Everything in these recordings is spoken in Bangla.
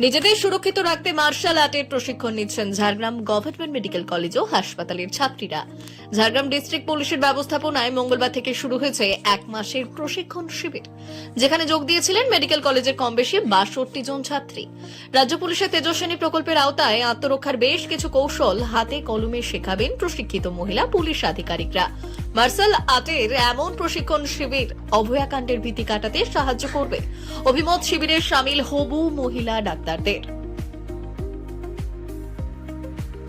নিজেদের সুরক্ষিত রাখতে মার্শাল আর্টের প্রশিক্ষণ নিচ্ছেন ঝাড়গ্রাম গভর্নমেন্ট মেডিকেল কলেজ ও হাসপাতালের ছাত্রীরা। ঝাড়গ্রাম ডিস্ট্রিক্ট পুলিশের ব্যবস্থাপনায় মঙ্গলবার থেকে শুরু হয়েছে 1 মাসের প্রশিক্ষণ শিবির, যেখানে যোগ দিয়েছিলেন মেডিকেল কলেজের কম বেশি 62 জন ছাত্রী। রাজ্য পুলিশের তেজস্বিনী প্রকল্পের আওতায় আত্মরক্ষার বেশ কিছু কৌশল হাতে কলমে শেখাবেন প্রশিক্ষিত মহিলা পুলিশ আধিকারিকরা। মার্শাল আর্টের এমন প্রশিক্ষণ শিবির অভয়াকাণ্ডের ভীতি কাটাতে সাহায্য করবে। অভিমত শিবিরে শামিল হবু মহিলা ডাক্তারদের।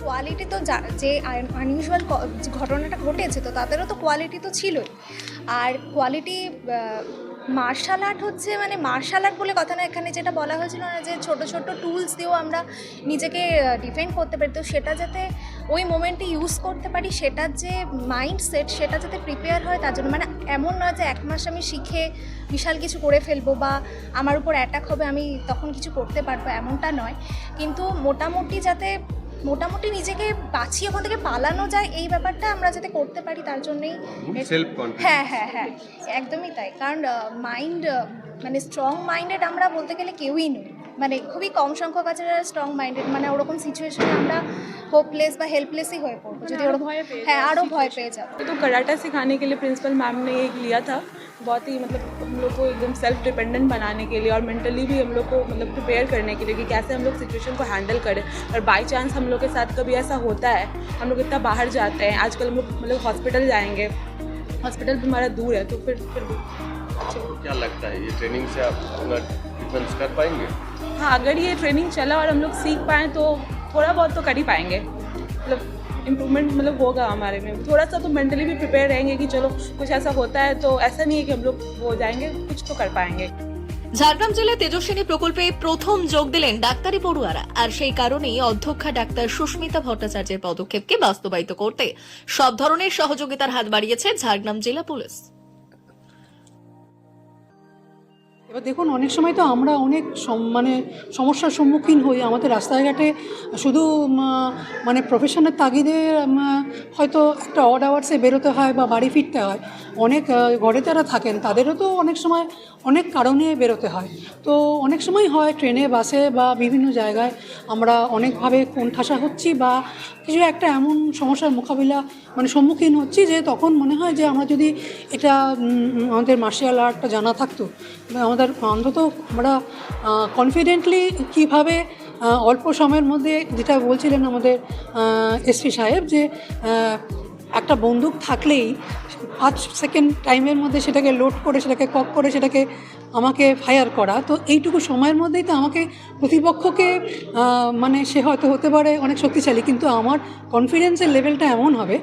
কোয়ালিটি তো যে আনইউজুয়াল ঘটনাটা ঘটেছে, তো তাদেরও তো কোয়ালিটি তো ছিলই। আর কোয়ালিটি মার্শাল আর্ট হচ্ছে মানে মার্শাল আর্ট বলে কথা না, এখানে যেটা বলা হয়েছিল না যে ছোট ছোট টুলস দিয়েও আমরা নিজেকে ডিফেন্ড করতে পারি, তো সেটা যাতে ওই মোমেন্টে ইউজ করতে পারি, সেটার যে মাইন্ডসেট সেটা যাতে প্রিপেয়ার হয় তার জন্য। মানে এমন নয় যে 1 মাস আমি শিখে বিশাল কিছু করে ফেলবো বা আমার উপর অ্যাটাক হবে আমি তখন কিছু করতে পারবো, এমনটা নয়। কিন্তু মোটামুটি নিজেকে বাঁচিয়ে ওখান থেকে পালানো যায়, এই ব্যাপারটা আমরা যাতে করতে পারি তার জন্যই। হ্যাঁ, একদমই তাই। কারণ মাইন্ড মানে স্ট্রং মাইন্ডেড আমরা বলতে গেলে কেউই নই, মানে খুবই কম সংখ্যক আছে যারা স্ট্রং মাইন্ডেড। মানে ওরকম সিচুয়েশনে আমরা হোপলেস বা হেল্পলেসই হয়ে পড়বো যদি ওরকম। হ্যাঁ, আরও ভয় পেয়ে যাবো। तो कराटा सिखाने के लिए प्रिंसिपल मैम ने एक लिया था, बहुत ही मतलब हम लोग को एकदम सेल्फ डिपेंडेंट बनाने के लिए और मेंटली भी हम लोग को मतलब प्रिपेयर करने के लिए कि कैसे हम लोग सिचुएशन को हैंडल करें। और बाय चांस हम लोग के साथ कभी ऐसा होता है, हम लोग इतना बाहर जाते हैं, आजकल हम लोग मतलब हॉस्पिटल जाएंगे, हॉस्पिटल भी हमारा दूर है, तो फिर आपको क्या लगता है ये ट्रेनिंग से आप अपना डिफेंस कर पाएंगे? हाँ, अगर ये ट्रेनिंग चला और हम लोग सीख पाएँ तो थोड़ा बहुत तो कर ही पाएंगे। मतलब इम्प्रूवमेंट मतलब होगा हमारे में, थोड़ा सा तो मेंटली भी प्रिपेयर रहेंगे कि चलो कुछ ऐसा होता है तो ऐसा नहीं है कि हम लोग हो जाएंगे, कुछ तो कर पाएंगे। ঝাড়গ্রাম জেলায় তেজস্বিনী প্রকল্পে প্রথম যোগ দিলেন ডাক্তারি পড়ুয়ারা, আর সেই কারণেই অধ্যক্ষা ডাক্তার সুস্মিতা ভট্টাচার্যের পদক্ষেপকে বাস্তবায়িত করতে সব ধরনের সহযোগিতার হাত বাড়িয়েছে ঝাড়গ্রাম জেলা পুলিশ। এবার দেখুন, অনেক সময় তো আমরা অনেক মানে সমস্যার সম্মুখীন হই আমাদের রাস্তাঘাটে, শুধু মানে প্রফেশনের তাগিদে হয়তো একটা অড আওয়ার্সে বেরোতে হয় বা বাড়ি ফিরতে হয়। অনেক ঘরে যারা থাকেন তাদেরও তো অনেক সময় অনেক কারণে বেরোতে হয়। তো অনেক সময় হয় ট্রেনে, বাসে বা বিভিন্ন জায়গায় আমরা অনেকভাবে কোণঠাসা হচ্ছি বা কিছু একটা এমন সমস্যার মোকাবিলা মানে সম্মুখীন হচ্ছি যে তখন মনে হয় যে আমরা যদি এটা আমাদের মার্শাল আর্টটা জানা থাকতো, আমাদের অন্তত আমরা কনফিডেন্টলি কীভাবে অল্প সময়ের মধ্যে, যেটা বলছিলেন আমাদের এসপি সাহেব, যে একটা বন্দুক থাকলেই 5 সেকেন্ড টাইমের মধ্যে সেটাকে লোড করে সেটাকে কক করে সেটাকে আমাকে ফায়ার করা, তো এইটুকু সময়ের মধ্যেই তো আমাকে প্রতিপক্ষকে মানে সে হয়তো হতে পারে অনেক শক্তিশালী, কিন্তু আমার কনফিডেন্সের লেভেলটা এমন হবে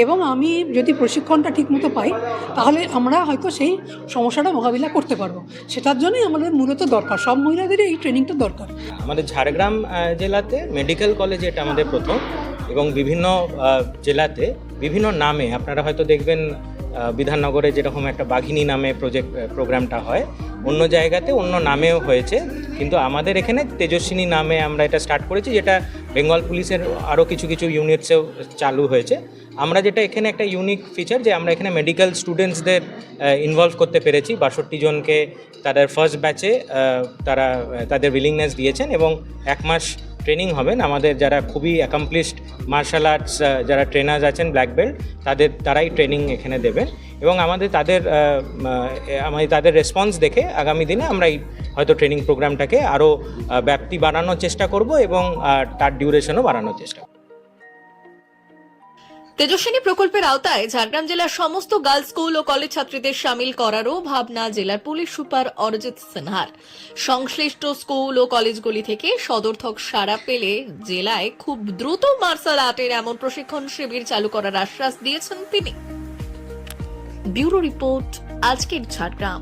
এবং আমি যদি প্রশিক্ষণটা ঠিকমতো পাই তাহলে আমরা হয়তো সেই সমস্যাটা মোকাবিলা করতে পারবো। সেটার জন্যই আমাদের মূলত দরকার, সব মহিলাদেরই এই ট্রেনিংটা দরকার। আমাদের ঝাড়গ্রাম জেলাতে মেডিকেল কলেজে এটা আমাদের প্রথম, এবং বিভিন্ন জেলাতে বিভিন্ন নামে আপনারা হয়তো দেখবেন বিধাননগরে যেরকম একটা বাঘিনী নামে প্রোগ্রামটা হয়, অন্য জায়গাতে অন্য নামেও হয়েছে, কিন্তু আমাদের এখানে তেজস্বিনী নামে আমরা এটা স্টার্ট করেছি, যেটা বেঙ্গল পুলিশের আরও কিছু কিছু ইউনিটসেও চালু হয়েছে। আমরা যেটা এখানে একটা ইউনিক ফিচার যে আমরা এখানে মেডিকেল স্টুডেন্টসদের ইনভলভ করতে পেরেছি। 62 জনকে তাদের ফার্স্ট ব্যাচে তারা তাদের উইলিংনেস দিয়েছেন এবং 1 মাস ট্রেনিং হবেন। আমাদের যারা খুবই অ্যাকমপ্লিশড মার্শাল আর্টস যারা ট্রেনার্স আছেন, ব্ল্যাক বেল্ট, তারাই ট্রেনিং এখানে দেবেন এবং আমাদের তাদের রেসপন্স দেখে আগামী দিনে আমরা এই হয়তো ট্রেনিং প্রোগ্রামটাকে আরও ব্যাপ্তি বাড়ানোর চেষ্টা করব এবং তার ডিউরেশনও বাড়ানোর চেষ্টা করব। তেজস্বিনী প্রকল্পের আওতায় ঝাড়গ্রাম জেলার সমস্ত গার্লস স্কুল ও কলেজ ছাত্রীদের শামিল করারও ভাবনা জেলার পুলিশ সুপার অরিজিৎ সিনহার। সংশ্লিষ্ট স্কুল ও কলেজগুলি থেকে সদর্থক সাড়া পেলে জেলায় খুব দ্রুত মার্শাল আর্টের এমন প্রশিক্ষণ শিবির চালু করার আশ্বাস দিয়েছেন তিনি। ব্যুরো রিপোর্ট, আজকের ঝাড়গ্রাম।